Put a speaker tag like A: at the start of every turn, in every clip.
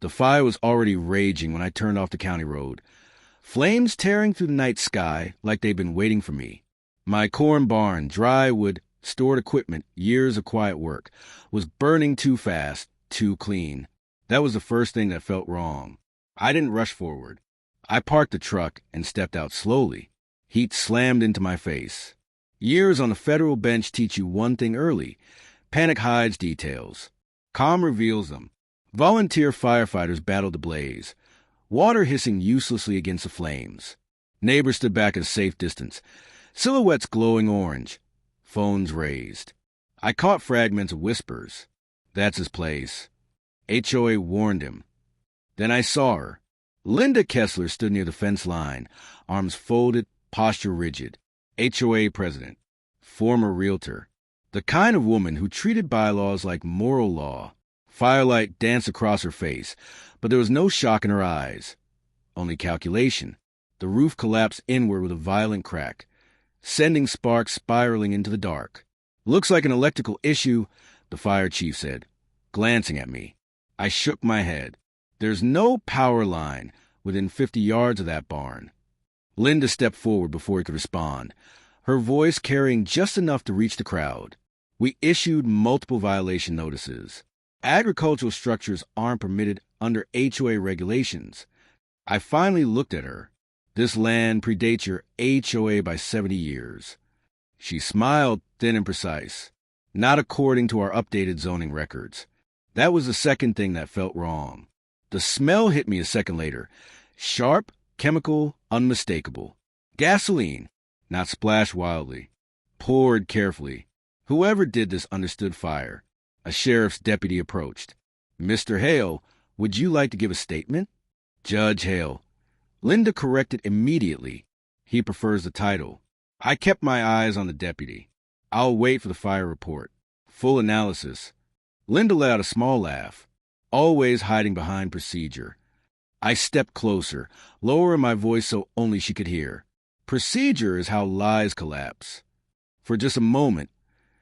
A: The fire was already raging when I turned off the county road. Flames tearing through the night sky like they'd been waiting for me. My corn barn, dry wood, stored equipment, years of quiet work, was burning too fast, too clean. That was the first thing that felt wrong. I didn't rush forward. I parked the truck and stepped out slowly. Heat slammed into my face. Years on the federal bench teach you one thing early. Panic hides details. Calm reveals them. Volunteer firefighters battled the blaze, water hissing uselessly against the flames. Neighbors stood back at a safe distance, silhouettes glowing orange, phones raised. I caught fragments of whispers. That's his place. HOA warned him. Then I saw her. Linda Kessler stood near the fence line, arms folded, posture rigid. HOA president, former realtor, the kind of woman who treated bylaws like moral law. Firelight danced across her face, but there was no shock in her eyes. Only calculation. The roof collapsed inward with a violent crack, sending sparks spiraling into the dark. Looks like an electrical issue, the fire chief said, glancing at me. I shook my head. There's no power line within 50 yards of that barn. Linda stepped forward before he could respond, her voice carrying just enough to reach the crowd. We issued multiple violation notices. Agricultural structures aren't permitted under HOA regulations. I finally looked at her. This land predates your HOA by 70 years. She smiled, thin and precise. Not according to our updated zoning records. That was the second thing that felt wrong. The smell hit me a second later. Sharp, chemical, unmistakable. Gasoline, not splashed wildly. Poured carefully. Whoever did this understood fire. A sheriff's deputy approached. Mr. Hale, would you like to give a statement? Judge Hale. Linda corrected immediately. He prefers the title. I kept my eyes on the deputy. I'll wait for the fire report. Full analysis. Linda let out a small laugh, always hiding behind procedure. I stepped closer, lowering my voice so only she could hear. Procedure is how lies collapse. For just a moment,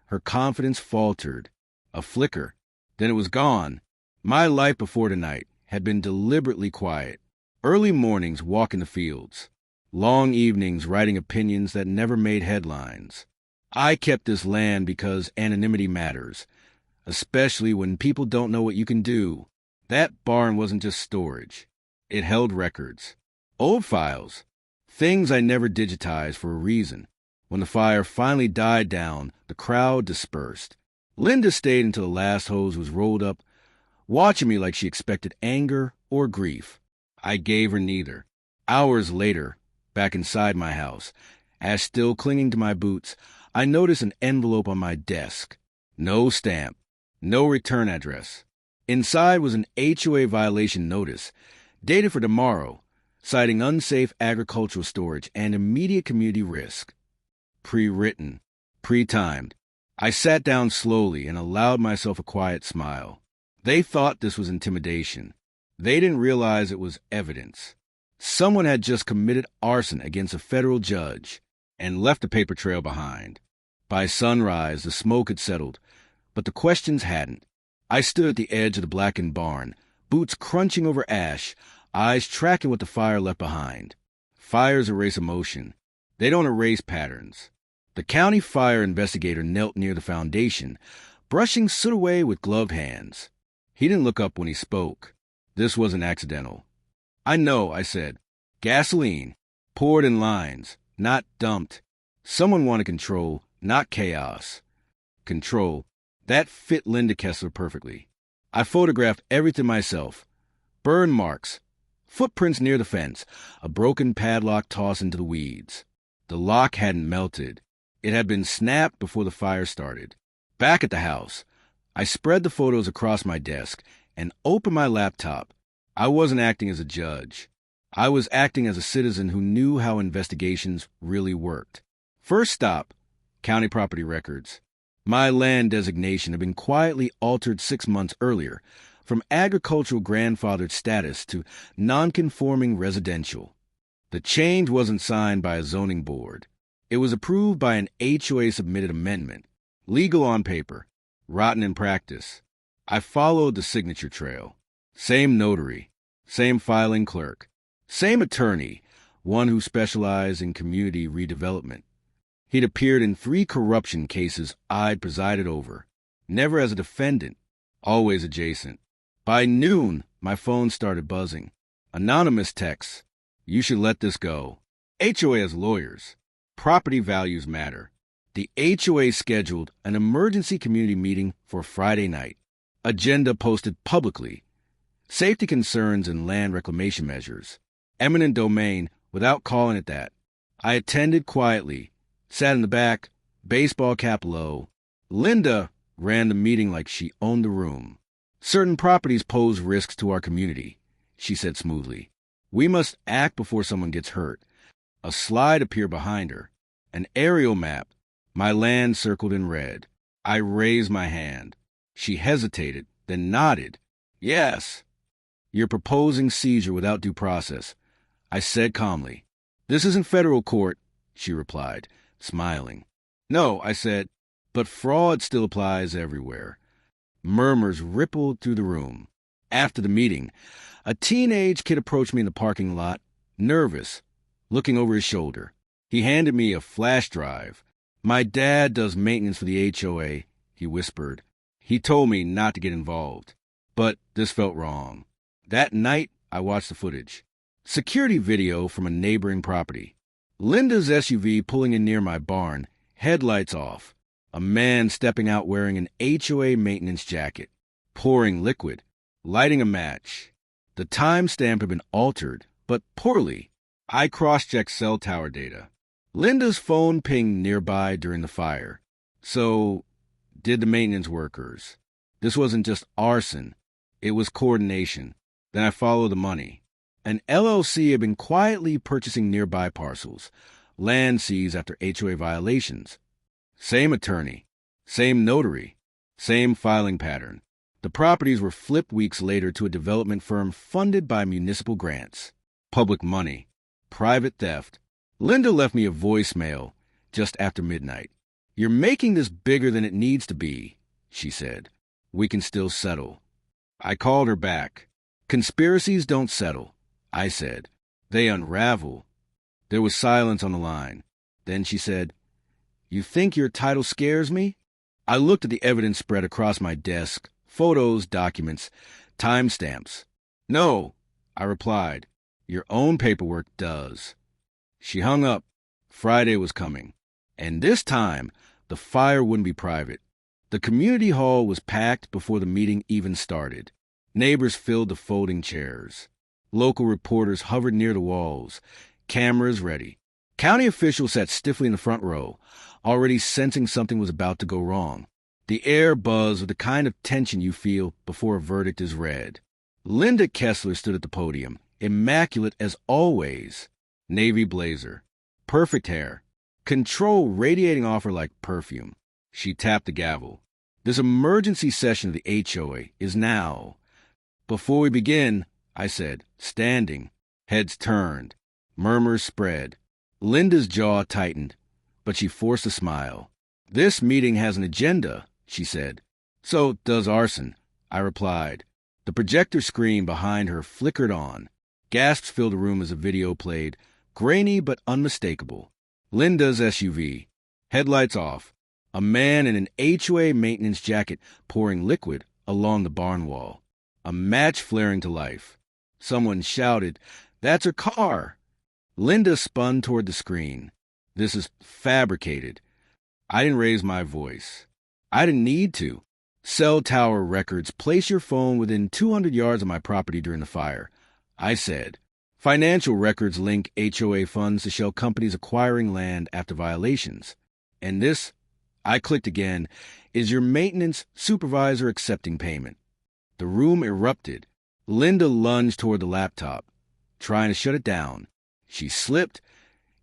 A: her confidence faltered. A flicker. Then it was gone. My life before tonight had been deliberately quiet. Early mornings walking the fields. Long evenings writing opinions that never made headlines. I kept this land because anonymity matters, especially when people don't know what you can do. That barn wasn't just storage. It held records. Old files. Things I never digitized for a reason. When the fire finally died down, the crowd dispersed. Linda stayed until the last hose was rolled up, watching me like she expected anger or grief. I gave her neither. Hours later, back inside my house, as still clinging to my boots, I noticed an envelope on my desk. No stamp. No return address. Inside was an HOA violation notice, dated for tomorrow, citing unsafe agricultural storage and immediate community risk. Pre-written. Pre-timed. I sat down slowly and allowed myself a quiet smile. They thought this was intimidation. They didn't realize it was evidence. Someone had just committed arson against a federal judge and left a paper trail behind. By sunrise, the smoke had settled, but the questions hadn't. I stood at the edge of the blackened barn, boots crunching over ash, eyes tracking what the fire left behind. Fires erase emotion. They don't erase patterns. The county fire investigator knelt near the foundation, brushing soot away with gloved hands. He didn't look up when he spoke. This wasn't accidental. I know, I said. Gasoline. Poured in lines, not dumped. Someone wanted control, not chaos. Control. That fit Linda Kessler perfectly. I photographed everything myself. Burn marks. Footprints near the fence. A broken padlock tossed into the weeds. The lock hadn't melted. It had been snapped before the fire started. Back at the house, I spread the photos across my desk and opened my laptop. I wasn't acting as a judge. I was acting as a citizen who knew how investigations really worked. First stop, county property records. My land designation had been quietly altered 6 months earlier, from agricultural grandfathered status to non-conforming residential. The change wasn't signed by a zoning board. It was approved by an HOA-submitted amendment, legal on paper, rotten in practice. I followed the signature trail. Same notary, same filing clerk, same attorney, one who specialized in community redevelopment. He'd appeared in 3 corruption cases I'd presided over, never as a defendant, always adjacent. By noon, my phone started buzzing. Anonymous texts. You should let this go. HOA has lawyers. Property values matter. The HOA scheduled an emergency community meeting for Friday night. Agenda posted publicly. Safety concerns and land reclamation measures. Eminent domain without calling it that. I attended quietly, sat in the back, baseball cap low. Linda ran the meeting like she owned the room. Certain properties pose risks to our community, she said smoothly. We must act before someone gets hurt. A slide appeared behind her. An aerial map. My land circled in red. I raised my hand. She hesitated, then nodded. Yes. You're proposing seizure without due process, I said calmly. This isn't federal court, she replied, smiling. No, I said, but fraud still applies everywhere. Murmurs rippled through the room. After the meeting, a teenage kid approached me in the parking lot, nervous, looking over his shoulder. He handed me a flash drive. My dad does maintenance for the HOA, he whispered. He told me not to get involved. But this felt wrong. That night, I watched the footage. Security video from a neighboring property. Linda's SUV pulling in near my barn, headlights off. A man stepping out wearing an HOA maintenance jacket, pouring liquid, lighting a match. The timestamp had been altered, but poorly. I cross-checked cell tower data. Linda's phone pinged nearby during the fire. So, did the maintenance workers. This wasn't just arson. It was coordination. Then I followed the money. An LLC had been quietly purchasing nearby parcels, land seized after HOA violations. Same attorney, same notary, same filing pattern. The properties were flipped weeks later to a development firm funded by municipal grants. Public money. Private theft. Linda left me a voicemail just after midnight. You're making this bigger than it needs to be, she said. We can still settle. I called her back. Conspiracies don't settle, I said. They unravel. There was silence on the line. Then she said, You think your title scares me? I looked at the evidence spread across my desk, photos, documents, timestamps. No, I replied. Your own paperwork does. She hung up. Friday was coming. And this time, the fire wouldn't be private. The community hall was packed before the meeting even started. Neighbors filled the folding chairs. Local reporters hovered near the walls, cameras ready. County officials sat stiffly in the front row, already sensing something was about to go wrong. The air buzzed with the kind of tension you feel before a verdict is read. Linda Kessler stood at the podium, immaculate as always. Navy blazer, perfect hair, control radiating off her like perfume. She tapped the gavel. This emergency session of the HOA is now. Before we begin, I said, standing. Heads turned. Murmurs spread. Linda's jaw tightened, but she forced a smile. This meeting has an agenda, she said. So does arson, I replied. The projector screen behind her flickered on. Gasps filled the room as the video played, grainy but unmistakable. Linda's SUV. Headlights off. A man in an HOA maintenance jacket pouring liquid along the barn wall. A match flaring to life. Someone shouted, That's her car! Linda spun toward the screen. This is fabricated. I didn't raise my voice. I didn't need to. Cell tower records place your phone within 200 yards of my property during the fire. I said, Financial records link HOA funds to shell companies acquiring land after violations. And this, I clicked again, is your maintenance supervisor accepting payment. The room erupted. Linda lunged toward the laptop, trying to shut it down. She slipped,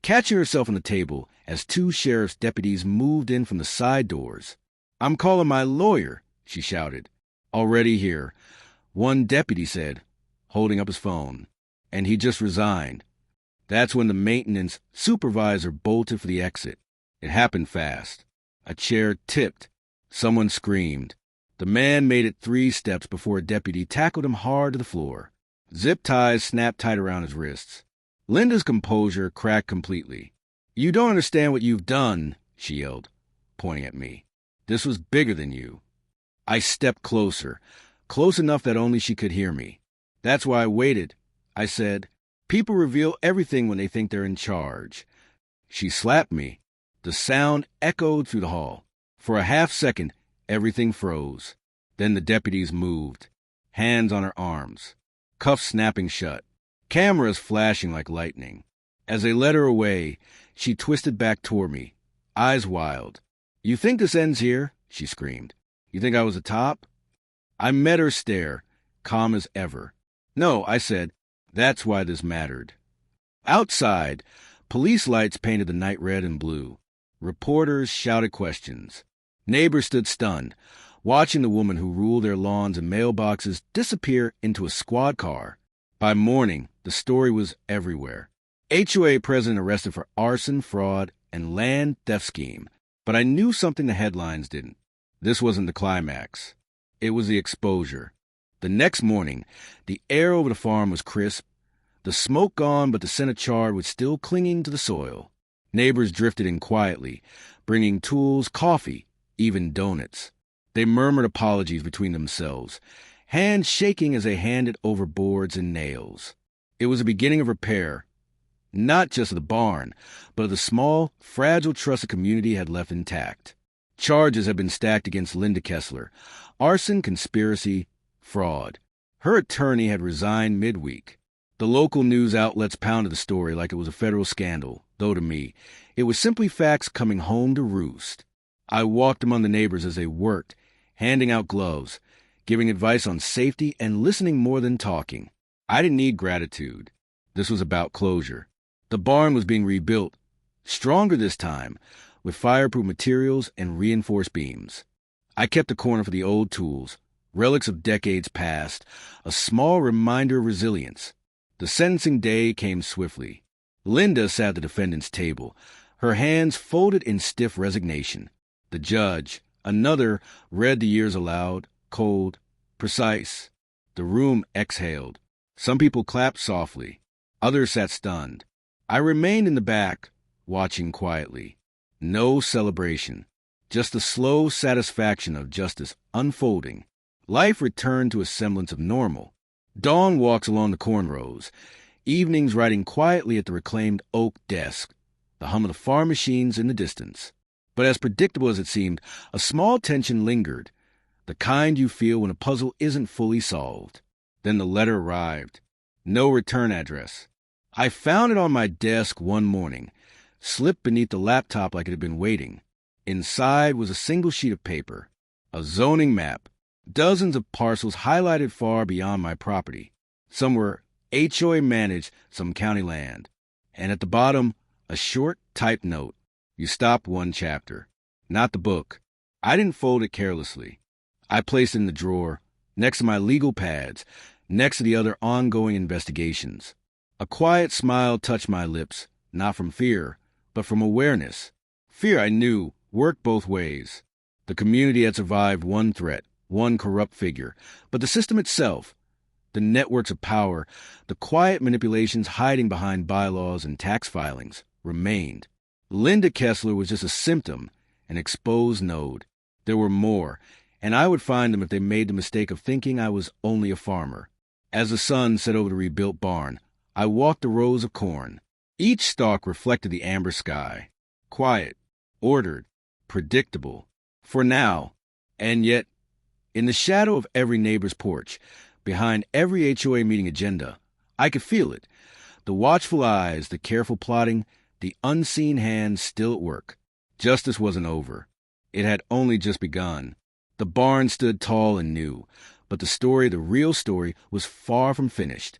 A: catching herself on the table as 2 sheriff's deputies moved in from the side doors. I'm calling my lawyer, she shouted. Already here, one deputy said, holding up his phone. And he just resigned. That's when the maintenance supervisor bolted for the exit. It happened fast. A chair tipped. Someone screamed. The man made it 3 steps before a deputy tackled him hard to the floor. Zip ties snapped tight around his wrists. Linda's composure cracked completely. "You don't understand what you've done," she yelled, pointing at me. "This was bigger than you." I stepped closer, close enough that only she could hear me. "That's why I waited," I said. "People reveal everything when they think they're in charge." She slapped me. The sound echoed through the hall. For a half second, everything froze. Then the deputies moved, hands on her arms, cuffs snapping shut, cameras flashing like lightning. As they led her away, she twisted back toward me, eyes wild. "You think this ends here?" she screamed. "You think I was a top?" I met her stare, calm as ever. "No," I said. "That's why this mattered." Outside, police lights painted the night red and blue. Reporters shouted questions. Neighbors stood stunned, watching the woman who ruled their lawns and mailboxes disappear into a squad car. By morning, the story was everywhere. HOA president arrested for arson, fraud, and land theft scheme. But I knew something the headlines didn't. This wasn't the climax. It was the exposure. The next morning, the air over the farm was crisp. The smoke gone, but the scent of char was still clinging to the soil. Neighbors drifted in quietly, bringing tools, coffee, even donuts. They murmured apologies between themselves, hands shaking as they handed over boards and nails. It was the beginning of repair, not just of the barn, but of the small, fragile trust the community had left intact. Charges had been stacked against Linda Kessler: arson, conspiracy, fraud. Her attorney had resigned midweek. The local news outlets pounded the story like it was a federal scandal, though to me, it was simply facts coming home to roost. I walked among the neighbors as they worked, handing out gloves, giving advice on safety, and listening more than talking. I didn't need gratitude. This was about closure. The barn was being rebuilt, stronger this time, with fireproof materials and reinforced beams. I kept a corner for the old tools, relics of decades past, a small reminder of resilience. The sentencing day came swiftly. Linda sat at the defendant's table, her hands folded in stiff resignation. The judge, another, read the years aloud, cold, precise. The room exhaled. Some people clapped softly. Others sat stunned. I remained in the back, watching quietly. No celebration, just the slow satisfaction of justice unfolding. Life returned to a semblance of normal. Dawn walks along the cornrows, evenings writing quietly at the reclaimed oak desk, the hum of the farm machines in the distance. But as predictable as it seemed, a small tension lingered, the kind you feel when a puzzle isn't fully solved. Then the letter arrived. No return address. I found it on my desk one morning, slipped beneath the laptop like it had been waiting. Inside was a single sheet of paper, a zoning map, dozens of parcels highlighted far beyond my property. Some were HOA managed, some county land. And at the bottom, a short typed note. You stopped one chapter, not the book. I didn't fold it carelessly. I placed it in the drawer, next to my legal pads, next to the other ongoing investigations. A quiet smile touched my lips, not from fear, but from awareness. Fear, I knew, worked both ways. The community had survived one threat, one corrupt figure, but the system itself, the networks of power, the quiet manipulations hiding behind bylaws and tax filings, remained. Linda Kessler was just a symptom, an exposed node. There were more, and I would find them if they made the mistake of thinking I was only a farmer. As the sun set over the rebuilt barn, I walked the rows of corn. Each stalk reflected the amber sky. Quiet, ordered, predictable. For now. And yet, in the shadow of every neighbor's porch, behind every HOA meeting agenda, I could feel it. The watchful eyes, the careful plotting, the unseen hands still at work. Justice wasn't over. It had only just begun. The barn stood tall and new, but the story, the real story, was far from finished.